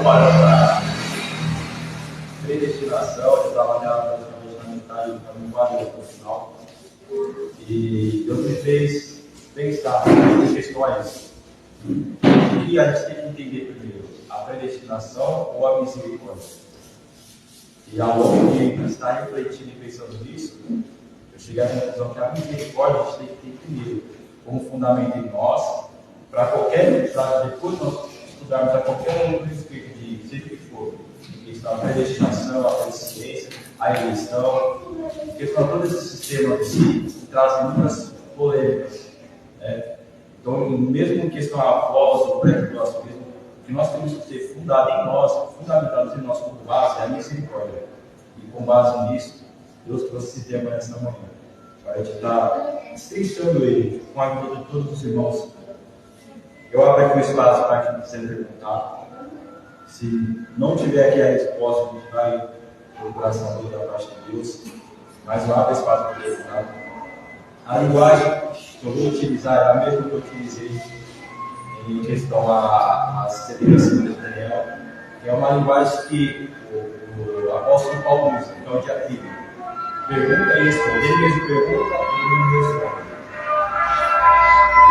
para predestinação, eu estava praticamente na metade do caminho, quase no final. E Deus me fez pensar em questões que a gente tem que entender primeiro: a predestinação ou a misericórdia. E ao longo de estar refletindo e pensando nisso, eu cheguei à conclusão que a misericórdia a gente tem que ter primeiro como fundamento em nós, para qualquer, depois nós estudarmos a qualquer outro respeito de seja o que for, questão da predestinação, a presciência, a eleição, questão de todo esse sistema que traz muitas polêmicas. Então, mesmo em questão a voz, o pré-tribulacionismo, o que nós temos que ter fundado em nós, fundamentados em nós como base, é a misericórdia. E com base nisso, Deus trouxe esse tema nessa manhã, para a gente estar destrinchando ele com a ajuda de todos os irmãos. Eu abro aqui o espaço para quem quiser perguntar. Se não tiver aqui a resposta, a gente vai procurar saber da parte de Deus. Mas eu abro espaço para perguntar. A linguagem que eu vou utilizar é a mesma que eu utilizei em questão às 70 semanas de Daniel, que é uma linguagem que o apóstolo Paulo usa, que é o diatribe. Pergunta e responde. Ele mesmo pergunta e ele mesmo responde.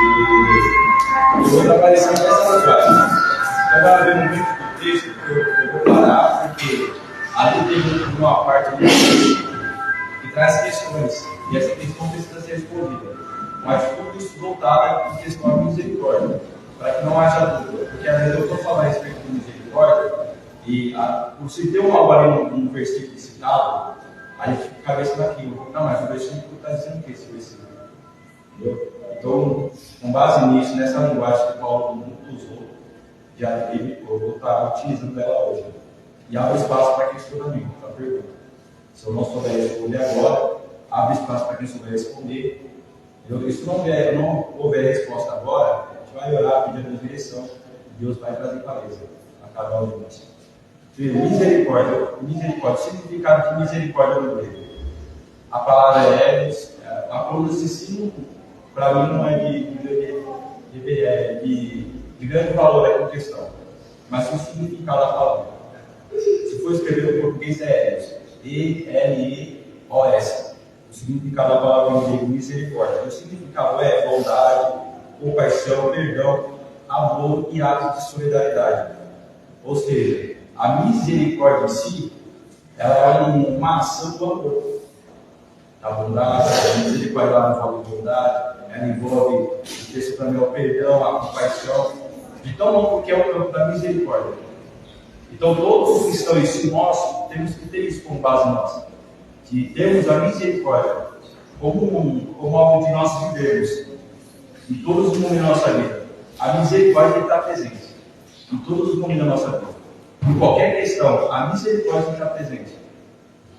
E eu vou trabalhar nessa linguagem. Então vai haver um momento do texto que eu vou parar, porque ali tem uma parte do texto que traz questões, e essa questão precisa ser respondida. Mas tudo isso voltado em questão à misericórdia, para que não haja dúvida. Porque às vezes eu estou falando a respeito de misericórdia, e por se ter algo ali no versículo citado, a gente fica cabeça naquilo. Não, mas o versículo está dizendo que esse versículo. Entendeu? Então, com base nisso, nessa linguagem que Paulo muito usou, de atributo, eu vou estar utilizando ela hoje. E abre espaço para questionamento, para pergunta. Se eu não souber responder agora, abre espaço para quem souber responder. E se não houver resposta agora, a gente vai orar, pedindo a direção, e Deus vai trazer clareza a cada um de nós. Misericórdia, o significado de misericórdia no grego. A palavra é a pronúncia sim, para mim não é de grande valor é a questão, mas o significado da palavra. Se for escrever no português é E-L-E-O-S. O significado da palavra em grego misericórdia. O significado é bondade, compaixão, perdão, amor e atos de solidariedade. Ou seja, a misericórdia em si, ela é uma ação do amor. A bondade, a misericórdia ela envolve bondade, ela envolve o texto também o perdão, a compaixão. Então, amplo que é o campo da misericórdia. Então, todos os cristãos, nós temos que ter isso como base nossa. Que temos a misericórdia como algo de nós vivemos em todos os momentos da nossa vida. A misericórdia está presente em todos os momentos da nossa vida. Em qualquer questão, a misericórdia está presente.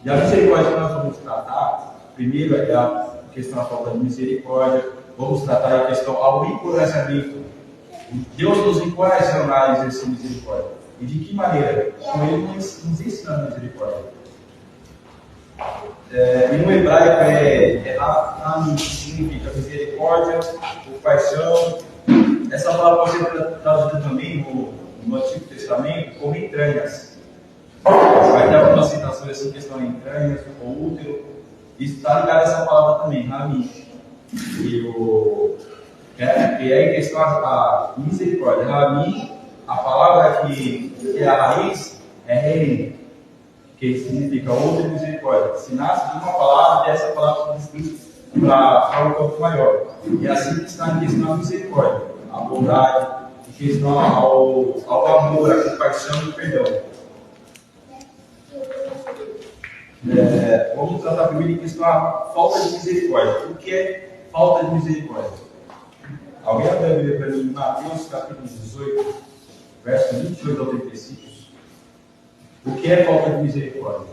E a misericórdia que nós vamos tratar, primeiro é a questão da falta de misericórdia, vamos tratar a questão ao encorajamento. Deus nos encorajando a exercer misericórdia. E de que maneira? Com Ele nos ensina a misericórdia. E no hebraico significa misericórdia, compaixão. Essa palavra pode ser traduzida também no Antigo Testamento como entranhas. Vai ter algumas citações assim, questão de entranhas ou útero. Isso está ligado a essa palavra também, Rami. E aí questão a misericórdia. Rami, a palavra que é a raiz é rei, que significa outra misericórdia. Se nasce de uma palavra, dessa palavra se distribui para um campo maior. E assim está em questão a misericórdia, a bondade, em questão ao amor, a compaixão e o perdão. Vamos tratar primeiro em questão a falta de misericórdia. O que é falta de misericórdia? Alguém abre a Bíblia para mim, Mateus capítulo 18, verso 28 ao 35. O que é falta de misericórdia?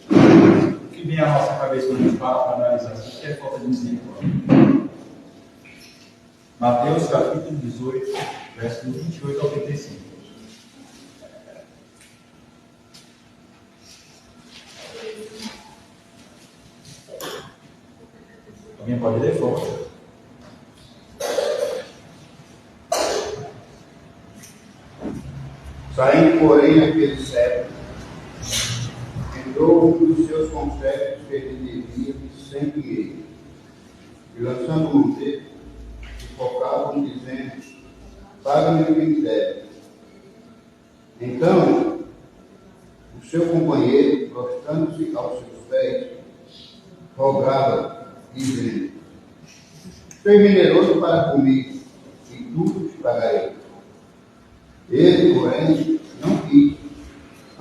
O que vem à nossa cabeça quando a gente para analisar isso? O que é falta de misericórdia? Mateus capítulo 18, verso 28 ao 35. Alguém pode ler, por favor? Só Saindo, porém, aquele servo, entrou um dos seus conservos que ele devia sem dinheiro, e lançando mão dele, sufocavam, dizendo: paga-me o que me deve. Então, o seu companheiro, prostrando-se aos seus pés, rogava, dizendo: sei generoso para comigo, e tudo te pagarei. Ele, porém, não quis.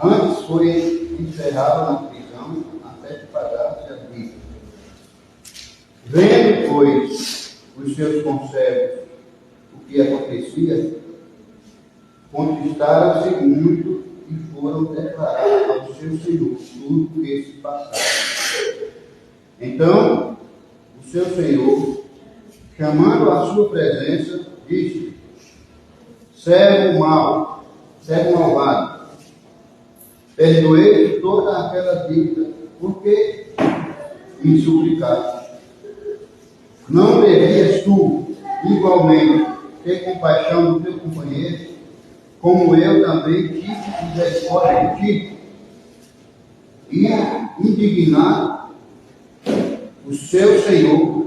Antes foi encerrado na prisão até que pagasse a dívida. Vendo, pois, os seus conservos o que acontecia, contristaram-se muito e foram declarar ao seu senhor tudo o que se passava. Então, o seu senhor, chamando à sua presença, disse: servo mau, servo malvado, perdoei toda aquela dívida, porque me suplicaste. Não deverias tu, igualmente, ter compaixão do teu companheiro, como eu também tive misericórdia de ti? E, indignado, o seu senhor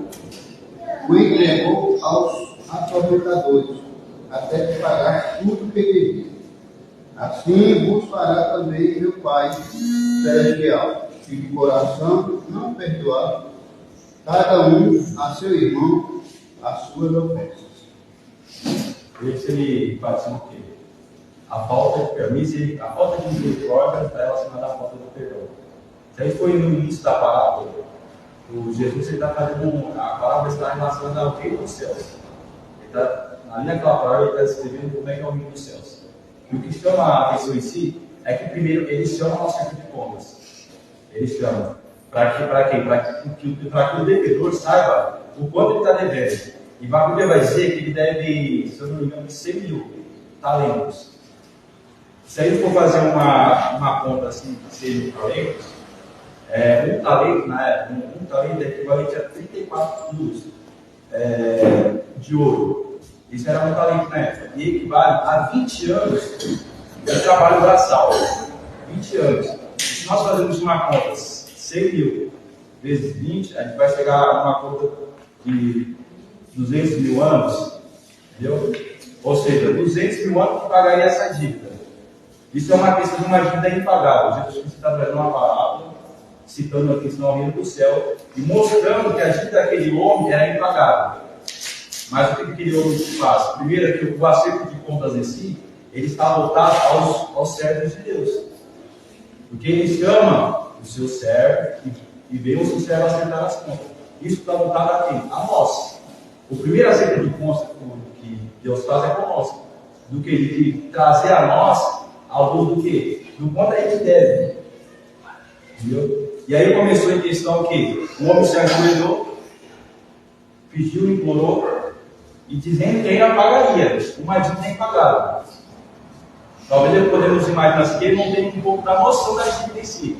o entregou aos atormentadores, até que pagasse tudo o que devia. Assim vos fará também meu Pai celestial, se de coração não perdoar cada um a seu irmão as suas ofensas. Esse ele enfatiza o quê? A falta de misericórdia está relacionada à falta de perdão. Isso aí foi no início da parábola. O Jesus está fazendo a parábola está relacionada ao reino dos céus. Ali naquela parábola ele está descrevendo como é que é o reino dos céus. E o que chama a atenção em si é que primeiro ele chama ao acerto de contas. Ele chama para que o devedor saiba o quanto ele está devendo. E a Bíblia vai dizer que ele deve, se eu não me engano, 100 mil talentos. Se a gente for fazer uma conta assim, de 100 mil talentos, um talento, na época, um talento é equivalente a 34 quilos de ouro. Isso era um talento na época. E equivale a 20 anos de trabalho braçal. 20 anos. Se nós fazermos uma conta, 100 mil vezes 20, a gente vai chegar a uma conta de 200 mil anos. Entendeu? Ou seja, 200 mil anos que pagaria essa dívida. Isso é uma questão de uma dívida impagável. Jesus Cristo está trazendo uma parábola, citando a questão do reino do céu, e mostrando que a dívida daquele homem era impagável. Mas o que aquele homem faz? Primeiro, é que o acerto de contas em si, ele está voltado aos servos de Deus. Porque ele chama o seu servo e vê o seu servo acertar as contas. Isso está voltado a quem? A nós. O primeiro acerto de contas que Deus faz é conosco. Do que? De trazer a nós algo do que? Do quanto a gente deve. Entendeu? E aí começou a questão que o homem se ajoelhou, pediu, implorou, e dizendo que ainda pagaria, uma dívida impagável. Talvez podemos imaginar que ele não tem um pouco da noção da dívida em si.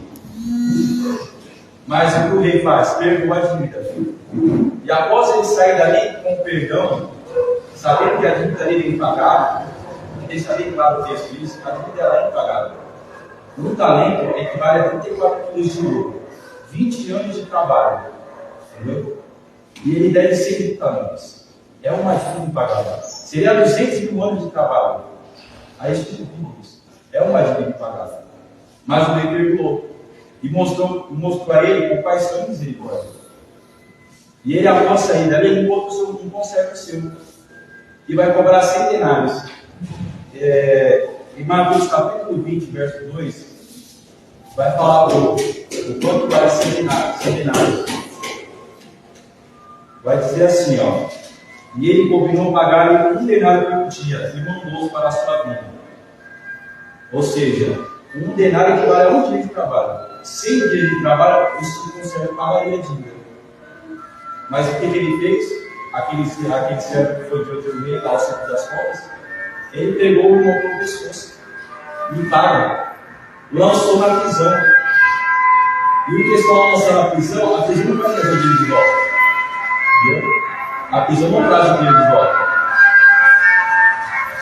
Mas o que o rei faz? Perdoa a dívida. E após ele sair dali com perdão, sabendo que a dívida dele é impagável, e deixa bem claro o texto disso, a dívida é impagável. Um talento equivale a 34 quilos de ouro, 20 anos de trabalho. Entendeu? E ele deve 100 mil talentos. É uma dívida impagável. Seria 200 mil anos de trabalho. Aí a gente vive isso. É uma dívida impagável. Mas o rei perdoou. E mostrou a ele compaixão e misericórdia. E ele, após sair dali, ele encontra um conservo seu. E vai cobrar 100 denários. Em Mateus capítulo 20, verso 2, vai falar o quanto vale 100 denários. Vai dizer assim, ó. E ele combinou pagar um denário por dia e mandou-os para a sua vida. Ou seja, um denário equivale a um dia de trabalho. 100 dias de trabalho, isso conserva pagaria a dívida. Mas o que ele fez? Aquele servo que foi de outro meio, lá ao centro das contas, ele pegou o irmão pelo pescoço, me paga, lançou na prisão. E o que estão lançando na prisão não vai trazer o dinheiro de volta. Entendeu? A prisão não traz o dinheiro de volta.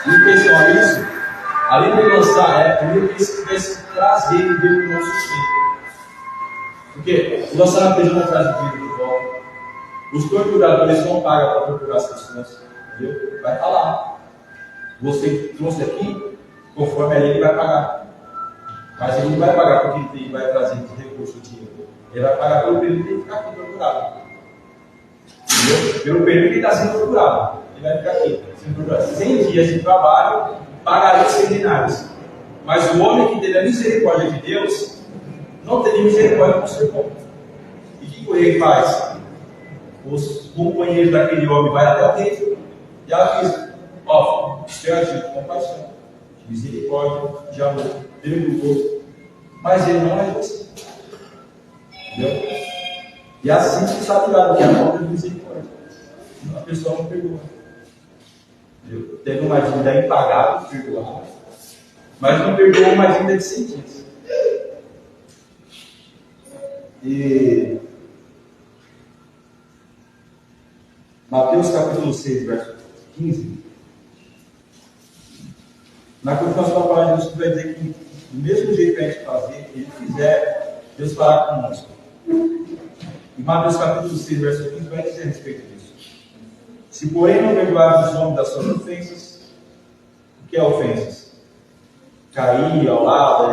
E em questão a isso, além de lançar, primeiro que eles tivessem prazer em ver o irmão sustento. Porque o lançar na prisão não traz o dinheiro de volta. Os torturadores não pagam para torturar as pessoas. Entendeu? Vai estar lá. Você trouxe aqui, conforme a lei, ele vai pagar. Mas ele não vai pagar porque ele vai trazer de recurso o dinheiro. Ele vai pagar pelo período que ele ficar aqui torturado. Entendeu? Pelo período que ele está sendo torturado. Ele vai ficar aqui sendo torturado. 100 dias de trabalho, pagaria 100 denários. Mas o homem que teve a misericórdia de Deus, não teve misericórdia com o seu irmão. E o que o rei faz? Os companheiros daquele homem vai até o rei e avisa: ó, tenha de compaixão, de misericórdia, de amor, perdoou. Mas ele não é você. Entendeu? E assim se sabe que é a falta de misericórdia. A pessoa não perdoa. Entendeu? Teve uma dívida impagável, perdoada, mas não perdoou uma dívida de 100 dias. E Mateus capítulo 6, verso 15. Na continuação da palavra de Deus, vai dizer que do mesmo jeito que a gente fazer, ele fizer, Deus fará conosco. E Mateus capítulo 6, verso 15 vai dizer a respeito disso. Se porém não perdoar os homens das suas ofensas, o que é ofensas? Cair ao lado,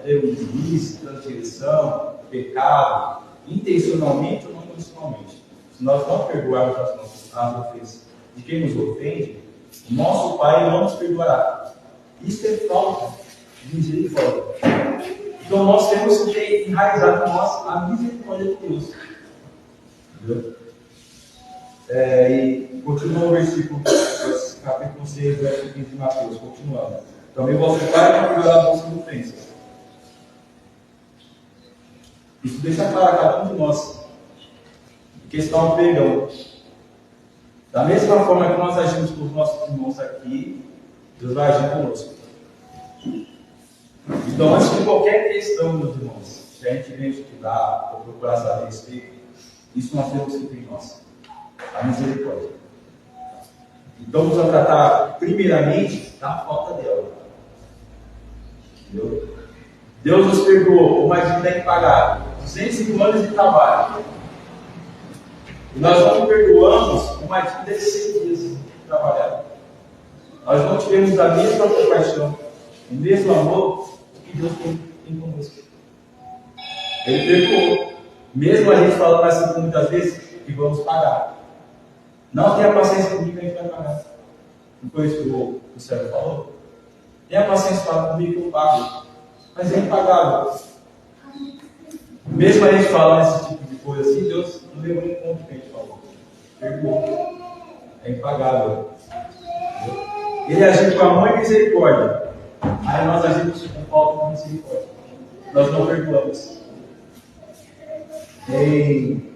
ter um ilícito, transgressão, pecado, intencionalmente ou não intencionalmente. Se nós não perdoarmos as ofensas de quem nos ofende, o nosso Pai não nos perdoará. Isso é falta de misericórdia. Então nós temos que ter enraizado em nós a misericórdia de Deus. Entendeu? E continua o versículo, capítulo 6, verso 15 de Mateus, continuando. Também vosso Pai não perdoará as vossas ofensas. Isso deixa claro a cada um de nós. Questão do perdão. Da mesma forma que nós agimos com os nossos irmãos aqui, Deus vai agir conosco. Então, antes de qualquer questão, meus irmãos, se a gente vem estudar ou procurar saber a respeito, isso nós temos que ter em nós. A misericórdia. Então, vamos tratar primeiramente da falta dela. Entendeu? Deus nos perdoou uma dívida impagável, 205 anos de trabalho. E nós não perdoamos uma dívida de 100 dias de trabalhar. Nós não tivemos a mesma compaixão, o mesmo amor que Deus tem conosco. Ele perdoou. Mesmo a gente falando assim muitas vezes que vamos pagar. Não tenha paciência comigo que a gente vai pagar. Não foi isso que o servo falou? Tenha paciência comigo que eu pago. Mas é impagável. Mesmo a gente falando esse tipo de coisa assim, Deus não levou em conta o que a gente falou. Perdoou. É impagável. Ele agiu com amor e misericórdia. Aí nós agimos com falta de misericórdia. Nós não perdoamos. Em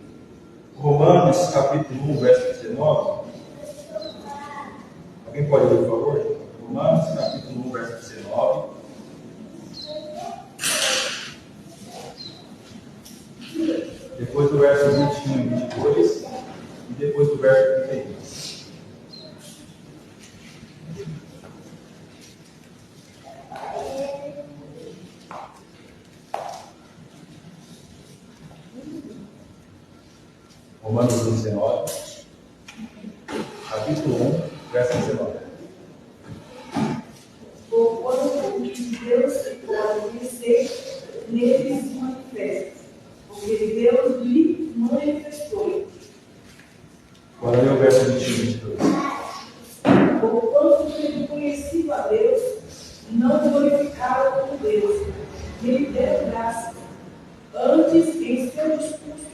Romanos capítulo 1, verso 19. Alguém pode ler, por favor? Romanos capítulo 1, verso 19. Depois do verso 21 e 22. E depois do verso 31. Romanos 19, capítulo 1, verso 19. Porquanto o que Deus pode ser, nele se manifesta, porque Deus lhe manifestou. Agora lê o verso 21 e 22. Porquanto ele conhecido a Deus, não glorificava como Deus, e lhe deu graça. Antes, em seu discurso,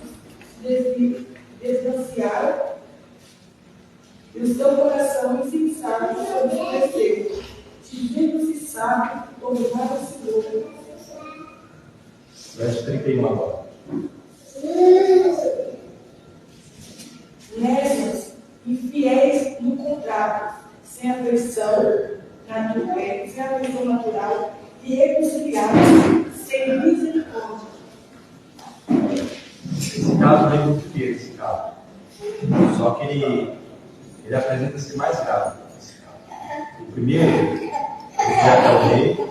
desgraciaram, e o seu coração insensato obscureceu, dizendo-se sábio, tornava-se louco. Verso 31 agora. Nessas, infiéis no contrato, sem afeição natural, e reconciliados, sem misericórdia. Esse caso vem muito feio, esse caso. Só que ele apresenta-se mais grave. O primeiro, até o rei.